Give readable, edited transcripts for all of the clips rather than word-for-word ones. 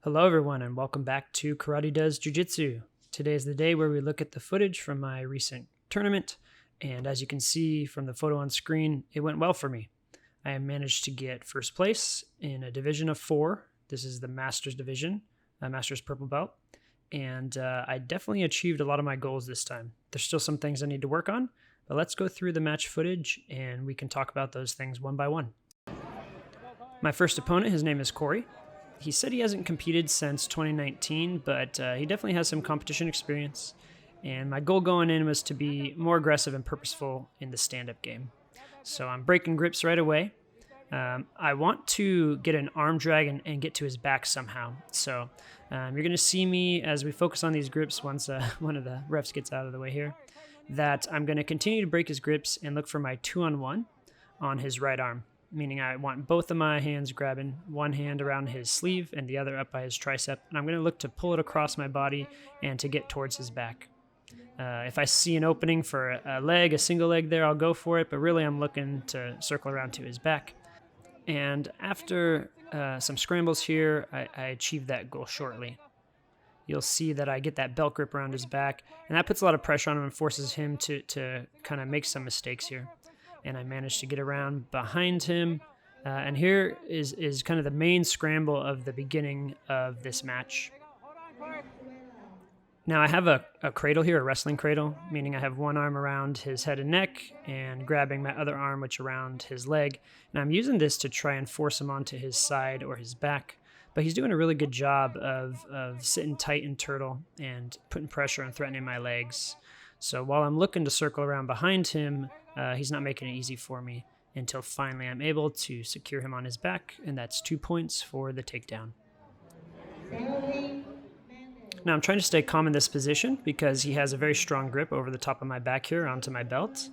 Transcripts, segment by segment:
Hello everyone and welcome back to Karate Does Jiu-Jitsu. Today is the day where we look at the footage from my recent tournament, and as you can see from the photo on screen, it went well for me. I managed to get first place in a division of 4. This is the Masters division, Masters Purple Belt, and I definitely achieved a lot of my goals this time. There's still some things I need to work on, but let's go through the match footage and we can talk about those things one by one. My first opponent, his name is Corey. He said he hasn't competed since 2019, but he definitely has some competition experience. And my goal going in was to be more aggressive and purposeful in the stand-up game. So I'm breaking grips right away. I want to get an arm drag and get to his back somehow. So you're going to see me as we focus on these grips once one of the refs gets out of the way here, that I'm going to continue to break his grips and look for my 2-on-1 on his right arm. Meaning I want both of my hands grabbing, one hand around his sleeve and the other up by his tricep. And I'm going to look to pull it across my body and to get towards his back. If I see an opening for a single leg there, I'll go for it. But really I'm looking to circle around to his back. And after some scrambles here, I achieve that goal shortly. You'll see that I get that belt grip around his back. And that puts a lot of pressure on him and forces him to kind of make some mistakes here. And I managed to get around behind him. And here is kind of the main scramble of the beginning of this match. Now I have a cradle here, a wrestling cradle, meaning I have one arm around his head and neck and grabbing my other arm, which around his leg. And I'm using this to try and force him onto his side or his back. But he's doing a really good job of sitting tight and turtle and putting pressure and threatening my legs. So while I'm looking to circle around behind him, he's not making it easy for me until finally I'm able to secure him on his back, and that's 2 points for the takedown. Now I'm trying to stay calm in this position because he has a very strong grip over the top of my back here onto my belt.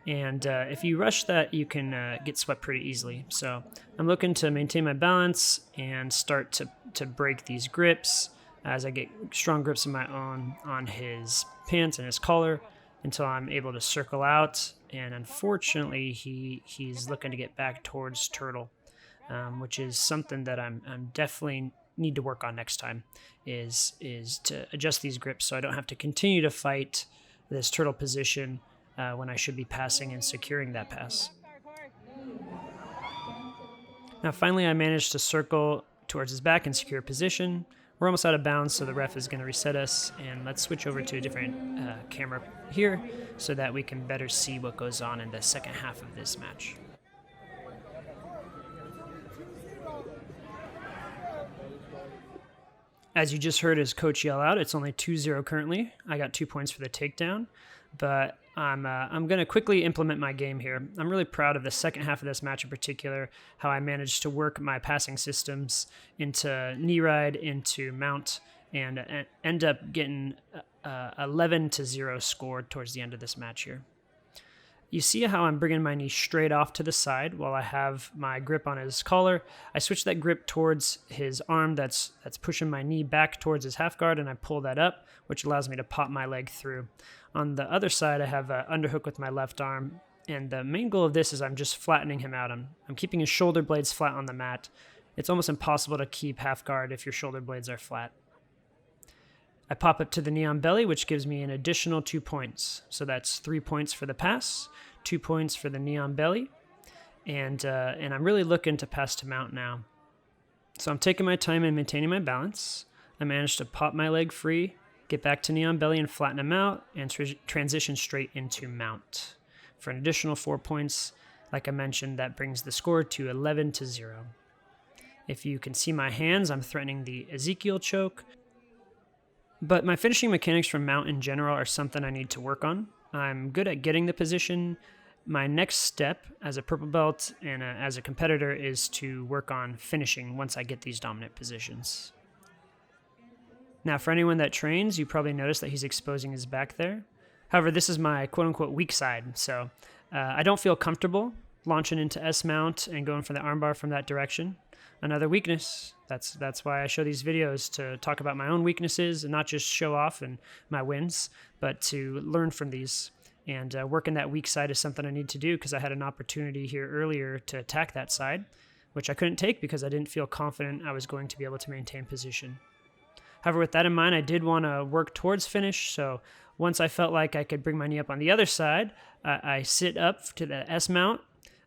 And if you rush that, you can get swept pretty easily. So I'm looking to maintain my balance and start to break these grips as I get strong grips of my own on his pants and his collar until I'm able to circle out. And unfortunately, he's looking to get back towards turtle, which is something that I'm definitely need to work on next time, is to adjust these grips so I don't have to continue to fight this turtle position when I should be passing and securing that pass. Now finally I managed to circle towards his back and secure position. We're almost out of bounds, so the ref is going to reset us, and let's switch over to a different camera here so that we can better see what goes on in the second half of this match. As you just heard his coach yell out, it's only 2-0 currently. I got 2 points for the takedown, but I'm going to quickly implement my game here. I'm really proud of the second half of this match in particular, how I managed to work my passing systems into knee ride, into mount, and end up getting 11-0 scored towards the end of this match here. You see how I'm bringing my knee straight off to the side while I have my grip on his collar. I switch that grip towards his arm that's pushing my knee back towards his half guard, and I pull that up, which allows me to pop my leg through. On the other side, I have an underhook with my left arm, and the main goal of this is I'm just flattening him out. I'm keeping his shoulder blades flat on the mat. It's almost impossible to keep half guard if your shoulder blades are flat. I pop up to the knee on belly, which gives me an additional 2 points. So that's 3 points for the pass, 2 points for the knee on belly, and I'm really looking to pass to mount now. So I'm taking my time and maintaining my balance. I managed to pop my leg free, get back to knee on belly and flatten him out, and transition straight into mount. For an additional 4 points, like I mentioned, that brings the score to 11-0. If you can see my hands, I'm threatening the Ezekiel choke. But my finishing mechanics from mount in general are something I need to work on. I'm good at getting the position. My next step as a purple belt and as a competitor is to work on finishing once I get these dominant positions. Now, for anyone that trains, you probably notice that he's exposing his back there. However, this is my quote-unquote weak side, so I don't feel comfortable launching into S-mount and going for the armbar from that direction. Another weakness. That's why I show these videos, to talk about my own weaknesses and not just show off and my wins, but to learn from these. And working that weak side is something I need to do because I had an opportunity here earlier to attack that side, which I couldn't take because I didn't feel confident I was going to be able to maintain position. However, with that in mind, I did want to work towards finish, so once I felt like I could bring my knee up on the other side, I sit up to the S mount,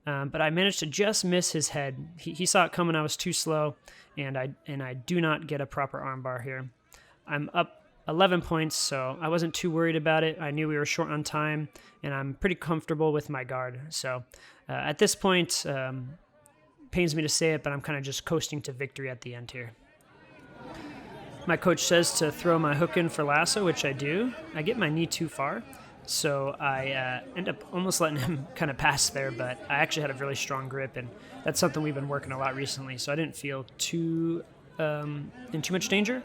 but I managed to just miss his head. He saw it coming, I was too slow, and I do not get a proper armbar here. I'm up 11 points, so I wasn't too worried about it. I knew we were short on time, and I'm pretty comfortable with my guard. So at this point, pains me to say it, but I'm kind of just coasting to victory at the end here. My coach says to throw my hook in for lasso, which I do. I get my knee too far, so I end up almost letting him kind of pass there, but I actually had a really strong grip, and that's something we've been working a lot recently, so I didn't feel in too much danger.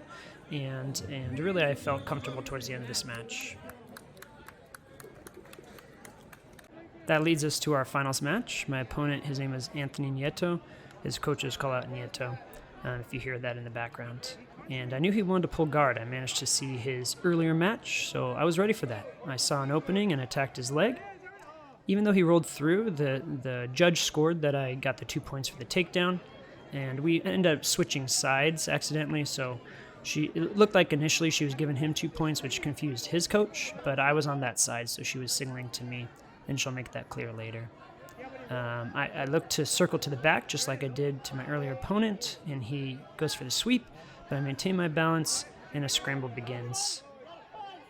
And really I felt comfortable towards the end of this match. That leads us to our finals match. My opponent, his name is Anthony Nieto. His coaches call out Nieto, if you hear that in the background. And I knew he wanted to pull guard. I managed to see his earlier match, so I was ready for that. I saw an opening and attacked his leg. Even though he rolled through, the judge scored that I got the 2 points for the takedown, and we ended up switching sides accidentally, so it looked like initially she was giving him 2 points, which confused his coach, but I was on that side, so she was signaling to me, and she'll make that clear later. I looked to circle to the back, just like I did to my earlier opponent, and he goes for the sweep, but I maintain my balance, and a scramble begins.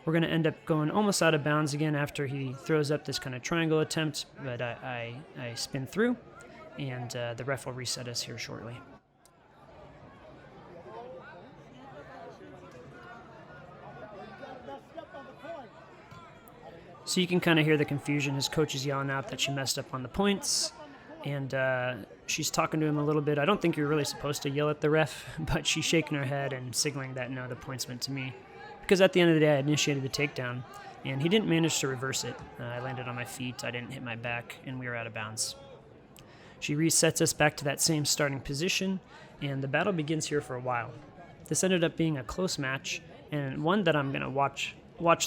We're going to end up going almost out of bounds again after he throws up this kind of triangle attempt, but I spin through, and the ref will reset us here shortly. So you can kind of hear the confusion. His coach is yelling out that she messed up on the points, and she's talking to him a little bit. I don't think you're really supposed to yell at the ref, but she's shaking her head and signaling that no, the points went to me. Because at the end of the day, I initiated the takedown, and he didn't manage to reverse it. I landed on my feet, I didn't hit my back, and we were out of bounds. She resets us back to that same starting position, and the battle begins here for a while. This ended up being a close match, and one that I'm going to watch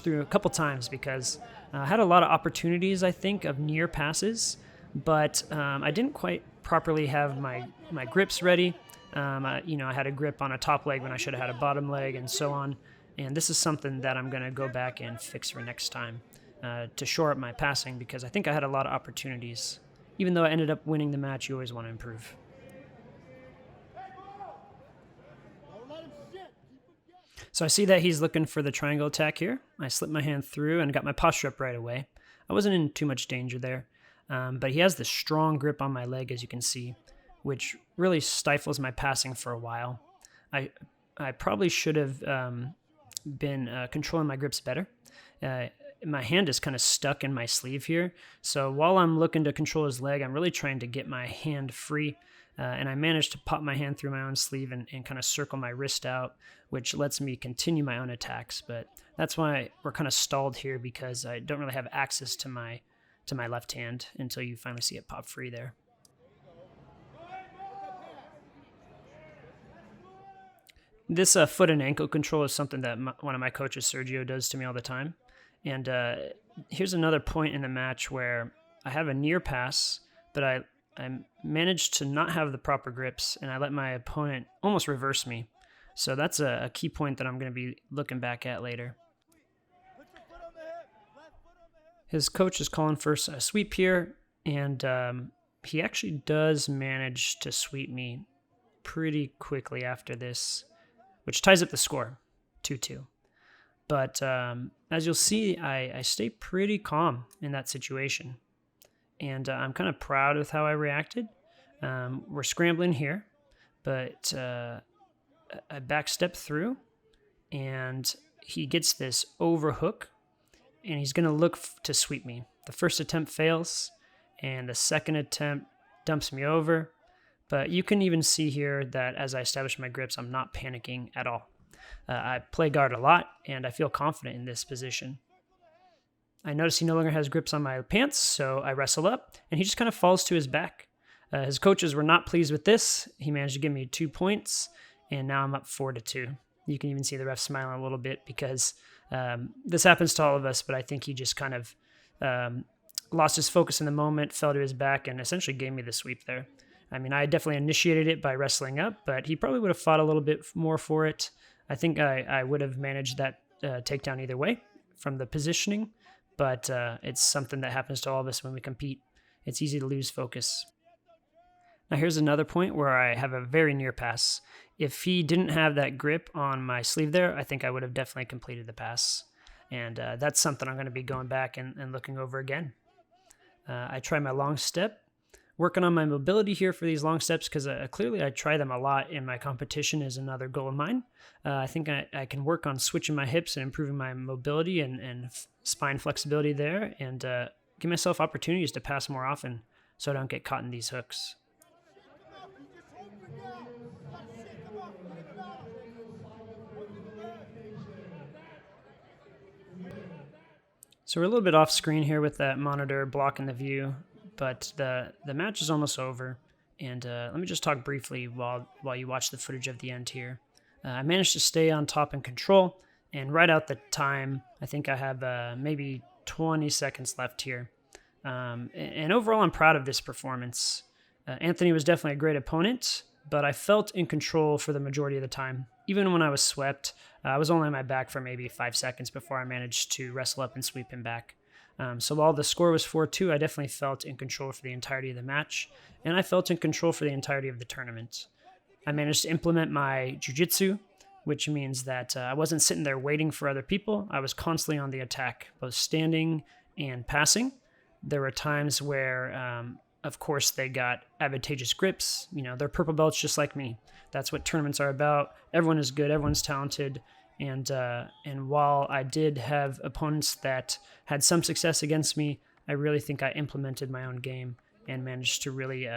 through a couple times because I had a lot of opportunities, I think, of near passes, but I didn't quite properly have my grips ready. I had a grip on a top leg when I should have had a bottom leg and so on. And this is something that I'm going to go back and fix for next time to shore up my passing because I think I had a lot of opportunities. Even though I ended up winning the match, you always want to improve. So I see that he's looking for the triangle attack here. I slipped my hand through and got my posture up right away. I wasn't in too much danger there, but he has this strong grip on my leg, as you can see, which really stifles my passing for a while. I probably should have been controlling my grips better. My hand is kind of stuck in my sleeve here, so while I'm looking to control his leg, I'm really trying to get my hand free. And I managed to pop my hand through my own sleeve and kind of circle my wrist out, which lets me continue my own attacks. But that's why we're kind of stalled here because I don't really have access to my left hand until you finally see it pop free there. This foot and ankle control is something that one of my coaches, Sergio, does to me all the time. And here's another point in the match where I have a near pass, but I managed to not have the proper grips, and I let my opponent almost reverse me. So that's a key point that I'm going to be looking back at later. His coach is calling for a sweep here, and he actually does manage to sweep me pretty quickly after this, which ties up the score, 2-2. But as you'll see, I stay pretty calm in that situation. And I'm kind of proud with how I reacted. We're scrambling here, but I backstep through, and he gets this overhook, and he's going to look to sweep me. The first attempt fails, and the second attempt dumps me over. But you can even see here that as I establish my grips, I'm not panicking at all. I play guard a lot, and I feel confident in this position. I notice he no longer has grips on my pants, so I wrestle up, and he just kind of falls to his back. His coaches were not pleased with this. He managed to give me 2 points, and now I'm up 4-2. You can even see the ref smiling a little bit because this happens to all of us, but I think he just kind of lost his focus in the moment, fell to his back, and essentially gave me the sweep there. I mean, I definitely initiated it by wrestling up, but he probably would have fought a little bit more for it. I think I would have managed that takedown either way from the positioning, but it's something that happens to all of us when we compete. It's easy to lose focus. Now here's another point where I have a very near pass. If he didn't have that grip on my sleeve there, I think I would have definitely completed the pass. And that's something I'm going to be going back and looking over again. I try my long step, working on my mobility here for these long steps because clearly I try them a lot in my competition is another goal of mine. I think I can work on switching my hips and improving my mobility and spine flexibility there and give myself opportunities to pass more often so I don't get caught in these hooks. So we're a little bit off screen here with that monitor blocking the view, but the match is almost over. And let me just talk briefly while you watch the footage of the end here. I managed to stay on top and control, and right out the time, I think I have maybe 20 seconds left here. And overall, I'm proud of this performance. Anthony was definitely a great opponent, but I felt in control for the majority of the time. Even when I was swept, I was only on my back for maybe 5 seconds before I managed to wrestle up and sweep him back. So while the score was 4-2, I definitely felt in control for the entirety of the match, and I felt in control for the entirety of the tournament. I managed to implement my Jiu-Jitsu, which means that I wasn't sitting there waiting for other people. I was constantly on the attack, both standing and passing. There were times where, of course, they got advantageous grips. You know, they're purple belts just like me. That's what tournaments are about. Everyone is good. Everyone's talented. And while I did have opponents that had some success against me, I really think I implemented my own game and managed to really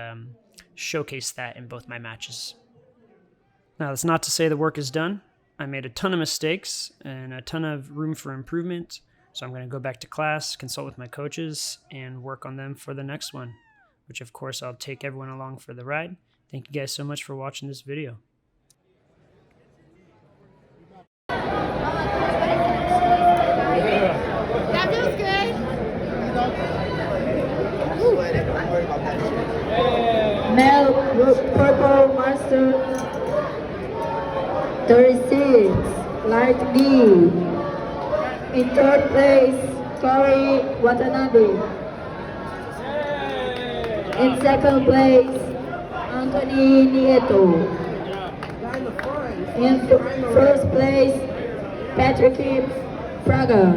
showcase that in both my matches. Now, that's not to say the work is done. I made a ton of mistakes and a ton of room for improvement. So I'm going to go back to class, consult with my coaches, and work on them for the next one, which of course I'll take everyone along for the ride. Thank you guys so much for watching this video. That feels good. Male purple master 36, light D. In third place, Corey Watanabe. In second place, Anthony Nieto. In first place, Patrick Prager.